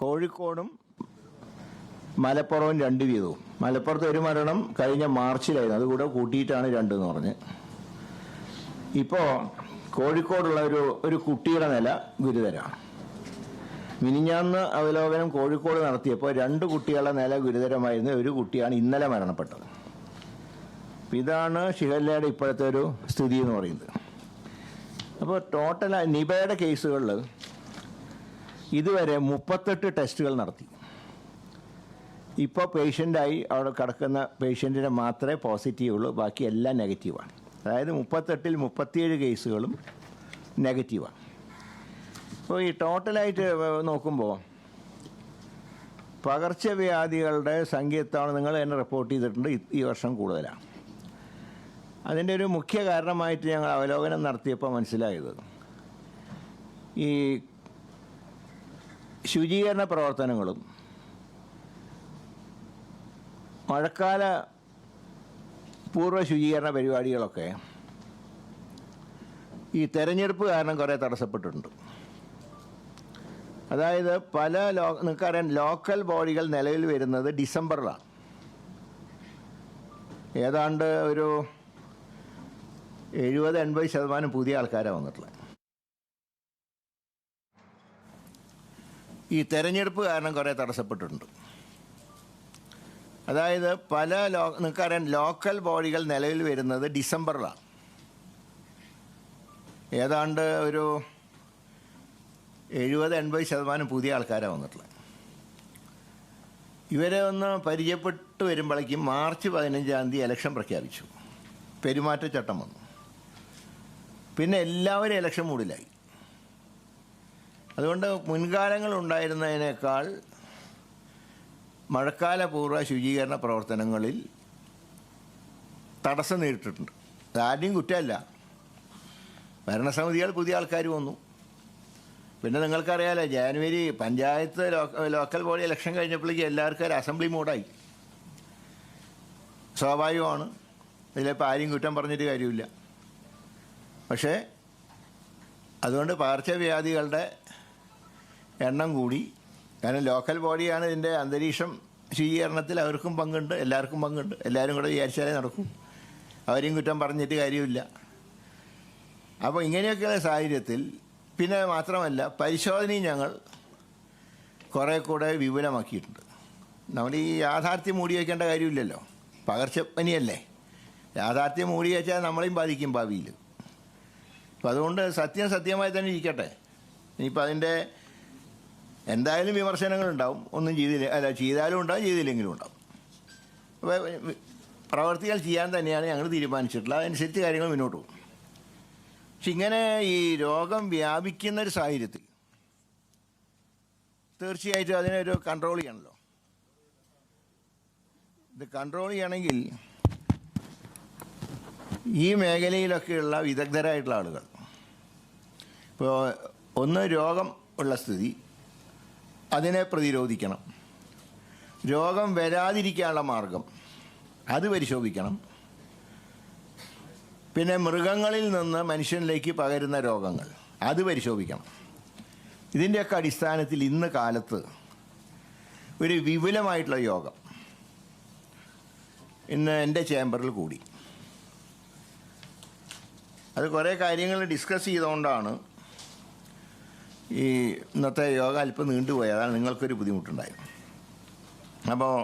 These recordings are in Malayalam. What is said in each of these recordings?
കോഴിക്കോടും മലപ്പുറവും 2 വീതവും. മലപ്പുറത്ത് ഒരു മരണം കഴിഞ്ഞ മാർച്ചിലായിരുന്നു, അതുകൂടെ കൂട്ടിയിട്ടാണ് 2 എന്ന് പറഞ്ഞ്. ഇപ്പോൾ കോഴിക്കോടുള്ള ഒരു കുട്ടിയുടെ നില ഗുരുതരമാണ്. മിനിഞ്ഞാന്ന് അവലോകനം കോഴിക്കോട് നടത്തിയപ്പോൾ 2 കുട്ടികളുടെ നില ഗുരുതരമായിരുന്നു. ഒരു കുട്ടിയാണ് ഇന്നലെ മരണപ്പെട്ടത്. ഇതാണ് ഷിഗല്ലയുടെ ഇപ്പോഴത്തെ ഒരു സ്ഥിതി എന്ന് പറയുന്നത്. അപ്പോൾ ടോട്ടൽ നിപയുടെ കേസുകളിൽ ഇതുവരെ 38 ടെസ്റ്റുകൾ നടത്തി. ഇപ്പോൾ പേഷ്യൻ്റായി അവിടെ കിടക്കുന്ന പേഷ്യൻറ്റിന് മാത്രമേ പോസിറ്റീവ് ഉള്ളൂ, ബാക്കി എല്ലാം നെഗറ്റീവാണ്. അതായത് 38-ൽ 37 കേസുകളും നെഗറ്റീവാണ്. അപ്പോൾ ഈ ടോട്ടലായിട്ട് നോക്കുമ്പോൾ പകർച്ചവ്യാധികളുടെ സംഖ്യ എത്താണ് നിങ്ങൾ തന്നെ റിപ്പോർട്ട് ചെയ്തിട്ടുണ്ട്, ഈ വർഷം കൂടുതലാണ്. അതിൻ്റെ ഒരു മുഖ്യ കാരണമായിട്ട് ഞങ്ങൾ അവലോകനം നടത്തിയപ്പോൾ മനസ്സിലായത് ഈ ശുചീകരണ പ്രവർത്തനങ്ങളും മഴക്കാല പൂർവ്വ ശുചീകരണ പരിപാടികളൊക്കെ ഈ തെരഞ്ഞെടുപ്പ് കാരണം കുറേ തടസ്സപ്പെട്ടിട്ടുണ്ട്. അതായത് നിങ്ങൾക്കറിയാം, ലോക്കൽ ബോഡികൾ നിലവിൽ വരുന്നത് ഡിസംബറിലാണ്. ഏതാണ്ട് ഒരു 70-80% പുതിയ ആൾക്കാരാണ് വന്നിട്ടുള്ളത്. ഈ തെരഞ്ഞെടുപ്പ് കാരണം കുറേ തടസ്സപ്പെട്ടിട്ടുണ്ട്. അതായത് നിങ്ങൾക്കറിയാം, ലോക്കൽ ബോഡികൾ നിലവിൽ വരുന്നത് ഡിസംബറിലാണ്. ഏതാണ്ട് ഒരു 70-80% പുതിയ ആൾക്കാരാണ് വന്നിട്ടുള്ളത്. ഇവരെ ഒന്ന് പരിചയപ്പെട്ട് വരുമ്പോഴേക്കും മാർച്ച് 15-ാം തീയതി ഇലക്ഷൻ പ്രഖ്യാപിച്ചു. പെരുമാറ്റച്ചട്ടം വന്നു. പിന്നെ എല്ലാവരും ഇലക്ഷൻ മൂഡിലായി. അതുകൊണ്ട് മുൻകാലങ്ങളുണ്ടായിരുന്നതിനേക്കാൾ മഴക്കാല പൂർവ്വ ശുചീകരണ പ്രവർത്തനങ്ങളിൽ തടസ്സം നേരിട്ടിട്ടുണ്ട്. അതാരുടെയും കുറ്റമല്ല. ഭരണസമിതികൾ പുതിയ ആൾക്കാർ വന്നു. പിന്നെ നിങ്ങൾക്കറിയാലോ, January panchayat local body election കഴിഞ്ഞപ്പോഴേക്കും എല്ലാവർക്കും ഒരു അസംബ്ലി മോഡായി. സ്വാഭാവികമാണ്, ഇതിലിപ്പോൾ ആരെയും കുറ്റം പറഞ്ഞിട്ട് കാര്യമില്ല. പക്ഷേ അതുകൊണ്ട് പകർച്ചവ്യാധികളുടെ എണ്ണം കൂടി. കാരണം ലോക്കൽ ബോഡിയാണ് ഇതിൻ്റെ അന്തരീക്ഷം ശുചീകരണത്തിൽ അവർക്കും പങ്കുണ്ട്, എല്ലാവർക്കും പങ്കുണ്ട്. എല്ലാവരും കൂടെ വിചാരിച്ചാലേ നടക്കും. അവരെയും കുറ്റം പറഞ്ഞിട്ട് കാര്യമില്ല. അപ്പോൾ ഇങ്ങനെയൊക്കെയുള്ള സാഹചര്യത്തിൽ പിന്നെ മാത്രമല്ല, പരിശോധനയും ഞങ്ങൾ കുറേ കൂടെ വിപുലമാക്കിയിട്ടുണ്ട്. നമ്മൾ ഈ യാഥാർത്ഥ്യം മൂടി വയ്ക്കേണ്ട കാര്യമില്ലല്ലോ, പകർച്ചപ്പനിയല്ലേ. യാഥാർത്ഥ്യം മൂടി വച്ചാൽ നമ്മളെയും ബാധിക്കും ഭാവിയിൽ. അപ്പോൾ അതുകൊണ്ട് സത്യമായി തന്നെ ഇരിക്കട്ടെ. ഇനിയിപ്പോൾ അതിൻ്റെ എന്തായാലും വിമർശനങ്ങളുണ്ടാവും. ഒന്നും ചെയ്താലും ഉണ്ടാവും, ചെയ്തില്ലെങ്കിലും ഉണ്ടാവും. അപ്പോൾ പ്രവർത്തികൾ ചെയ്യാൻ തന്നെയാണ് ഞങ്ങൾ തീരുമാനിച്ചിട്ടുള്ളത്. അതനുസരിച്ച് കാര്യങ്ങൾ മുന്നോട്ട് പോകും. പക്ഷെ ഇങ്ങനെ ഈ രോഗം വ്യാപിക്കുന്നൊരു സാഹചര്യത്തിൽ തീർച്ചയായിട്ടും അതിനൊരു കൺട്രോൾ ചെയ്യണമല്ലോ. ഇത് കൺട്രോൾ ചെയ്യണമെങ്കിൽ ഈ മേഖലയിലൊക്കെയുള്ള വിദഗ്ധരായിട്ടുള്ള ആളുകൾ, ഇപ്പോൾ ഒന്ന് രോഗം ഉള്ള സ്ഥിതി, അതിനെ പ്രതിരോധിക്കണം. രോഗം വരാതിരിക്കാനുള്ള മാർഗം അത് പരിശോധിക്കണം. പിന്നെ മൃഗങ്ങളിൽ നിന്ന് മനുഷ്യനിലേക്ക് പകരുന്ന രോഗങ്ങൾ അത് പരിശോധിക്കണം. ഇതിൻ്റെയൊക്കെ അടിസ്ഥാനത്തിൽ ഇന്ന് കാലത്ത് ഒരു വിപുലമായിട്ടുള്ള യോഗം ഇന്ന് എൻ്റെ ചേംബറിൽ കൂടി. അത് കുറേ കാര്യങ്ങൾ ഡിസ്കസ് ചെയ്തുകൊണ്ടാണ് ഈ ഇന്നത്തെ യോഗ അല്പം നീണ്ടുപോയി. അതാണ് നിങ്ങൾക്കൊരു ബുദ്ധിമുട്ടുണ്ടായത്. അപ്പോൾ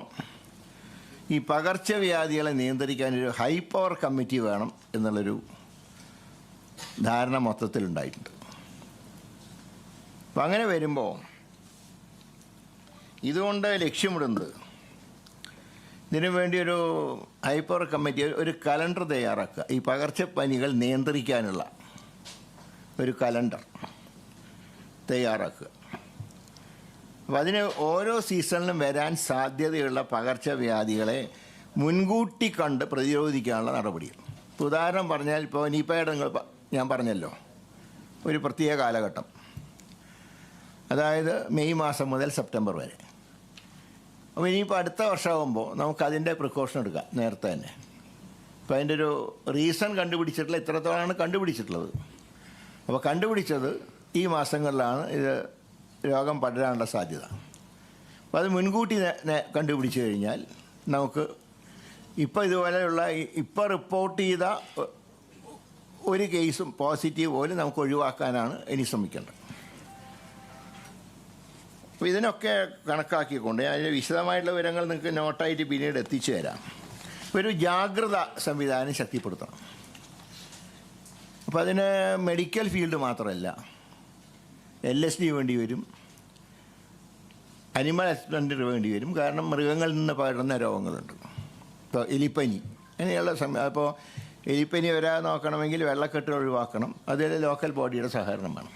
ഈ പകർച്ചവ്യാധികളെ നിയന്ത്രിക്കാനൊരു ഹൈ പവർ കമ്മിറ്റി വേണം എന്നുള്ളൊരു ധാരണ മൊത്തത്തിലുണ്ടായിട്ടുണ്ട്. അപ്പം അങ്ങനെ വരുമ്പോൾ ഇതുകൊണ്ട് ലക്ഷ്യമിടുന്നത്, ഇതിനു വേണ്ടി ഒരു ഹൈ പവർ കമ്മിറ്റി ഒരു കലണ്ടർ തയ്യാറാക്കുക. ഈ പകർച്ചപ്പനികൾ നിയന്ത്രിക്കാനുള്ള ഒരു കലണ്ടർ തയ്യാറാക്കുക. അപ്പോൾ അതിന് ഓരോ സീസണിലും വരാൻ സാധ്യതയുള്ള പകർച്ചവ്യാധികളെ മുൻകൂട്ടി കണ്ട് പ്രതിരോധിക്കാനുള്ള നടപടികൾ. ഇപ്പോൾ ഉദാഹരണം പറഞ്ഞാൽ, ഇപ്പോൾ നിപയുടെ ഞാൻ പറഞ്ഞല്ലോ, ഒരു പ്രത്യേക കാലഘട്ടം, അതായത് മെയ് മാസം മുതൽ സെപ്റ്റംബർ വരെ. അപ്പോൾ ഇനിയിപ്പോൾ അടുത്ത വർഷമാകുമ്പോൾ നമുക്കതിൻ്റെ പ്രിക്കോഷൻ എടുക്കാം നേരത്തെ തന്നെ. അപ്പോൾ അതിൻ്റെ ഒരു റീസൺ കണ്ടുപിടിച്ചിട്ടുള്ള ഇത്രത്തോളമാണ് കണ്ടുപിടിച്ചിട്ടുള്ളത്. അപ്പോൾ കണ്ടുപിടിച്ചത് ഈ മാസങ്ങളിലാണ് ഇത് രോഗം പടരാനുള്ള സാധ്യത. അപ്പോൾ അത് മുൻകൂട്ടി കണ്ടുപിടിച്ച് കഴിഞ്ഞാൽ നമുക്ക് ഇപ്പോൾ ഇതുപോലെയുള്ള ഇപ്പോൾ റിപ്പോർട്ട് ചെയ്ത ഒരു കേസും പോസിറ്റീവ് പോലും നമുക്ക് ഒഴിവാക്കാനാണ് ഇനി ശ്രമിക്കേണ്ടത്. അപ്പോൾ ഇതിനൊക്കെ കണക്കാക്കിക്കൊണ്ട് അതിൻ്റെ വിശദമായിട്ടുള്ള വിവരങ്ങൾ നിങ്ങൾക്ക് നോട്ടായിട്ട് പിന്നീട് എത്തിച്ചു തരാം. ഒരു ജാഗ്രത സംവിധാനം ശക്തിപ്പെടുത്തണം. അപ്പോൾ അതിന് മെഡിക്കൽ ഫീൽഡ് മാത്രമല്ല, LSD വേണ്ടി വരും, അനിമൽ ഹസ്ബൻഡറി വേണ്ടി വരും. കാരണം മൃഗങ്ങളിൽ നിന്ന് പകരുന്ന രോഗങ്ങളുണ്ട്. ഇപ്പോൾ എലിപ്പനി അങ്ങനെയുള്ള അപ്പോൾ എലിപ്പനി വരാതെ നോക്കണമെങ്കിൽ വെള്ളക്കെട്ട് ഒഴിവാക്കണം. അതിൽ ലോക്കൽ ബോഡിയുടെ സഹകരണം വേണം.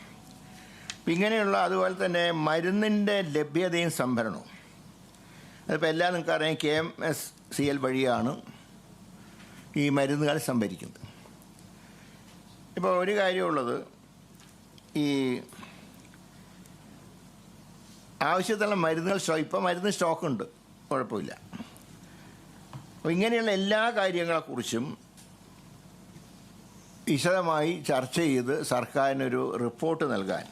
അപ്പം ഇങ്ങനെയുള്ള അതുപോലെ തന്നെ മരുന്നിൻ്റെ ലഭ്യതയും സംഭരണവും. അതിപ്പോൾ എല്ലാം നിങ്ങൾക്കറിയാം KMSCL വഴിയാണ് ഈ മരുന്നുകൾ സംഭരിക്കുന്നത്. ഇപ്പോൾ ഒരു കാര്യമുള്ളത്, ഈ ആവശ്യത്തിനുള്ള മരുന്നുകൾ ഇപ്പോൾ മരുന്ന് സ്റ്റോക്കുണ്ട്, കുഴപ്പമില്ല. അപ്പോൾ ഇങ്ങനെയുള്ള എല്ലാ കാര്യങ്ങളെക്കുറിച്ചും വിശദമായി ചർച്ച ചെയ്ത് സർക്കാരിനൊരു റിപ്പോർട്ട് നൽകാൻ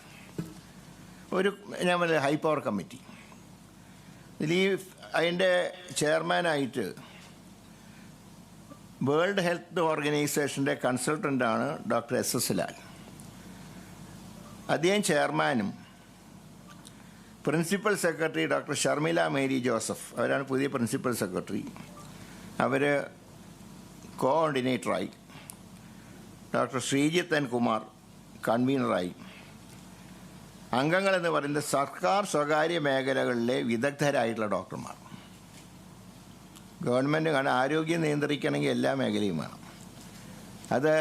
ഞാൻ പറഞ്ഞ ഹൈ പവർ കമ്മിറ്റി, അതിൻ്റെ ചെയർമാനായിട്ട് വേൾഡ് ഹെൽത്ത് ഓർഗനൈസേഷൻ്റെ കൺസൾട്ടൻ്റാണ് ഡോക്ടർ SS ലാൽ. അദ്ദേഹം ചെയർമാനും principal secretary doctor Sharmila Mary Joseph, അവരാണ് പുതിയ പ്രിൻസിപ്പൽ സെക്രട്ടറി. അവർ കോഓർഡിനേറ്ററായി. Doctor Sreejith N. കുമാർ കൺവീനറായി. അംഗങ്ങളെന്ന് പറയുന്നത് സർക്കാർ സ്വകാര്യ മേഖലകളിലെ വിദഗ്ധരായിട്ടുള്ള ഡോക്ടർമാർ. ഗവൺമെൻറ് കാണാൻ ആരോഗ്യം നിയന്ത്രിക്കണമെങ്കിൽ എല്ലാ മേഖലയും വേണം. അത്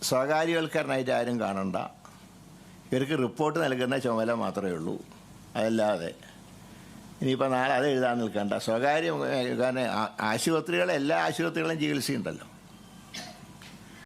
സ്വകാര്യവൽക്കരണമായിട്ട് ആരും കാണണ്ട. ഇവർക്ക് റിപ്പോർട്ട് നൽകുന്ന ചുമതല മാത്രമേ ഉള്ളൂ. അതല്ലാതെ ഇനിയിപ്പോൾ നാളെ അത് എഴുതാൻ നിൽക്കണ്ട. സ്വകാര്യ കാരണം എല്ലാ ആശുപത്രികളും ചികിത്സയുണ്ടല്ലോ.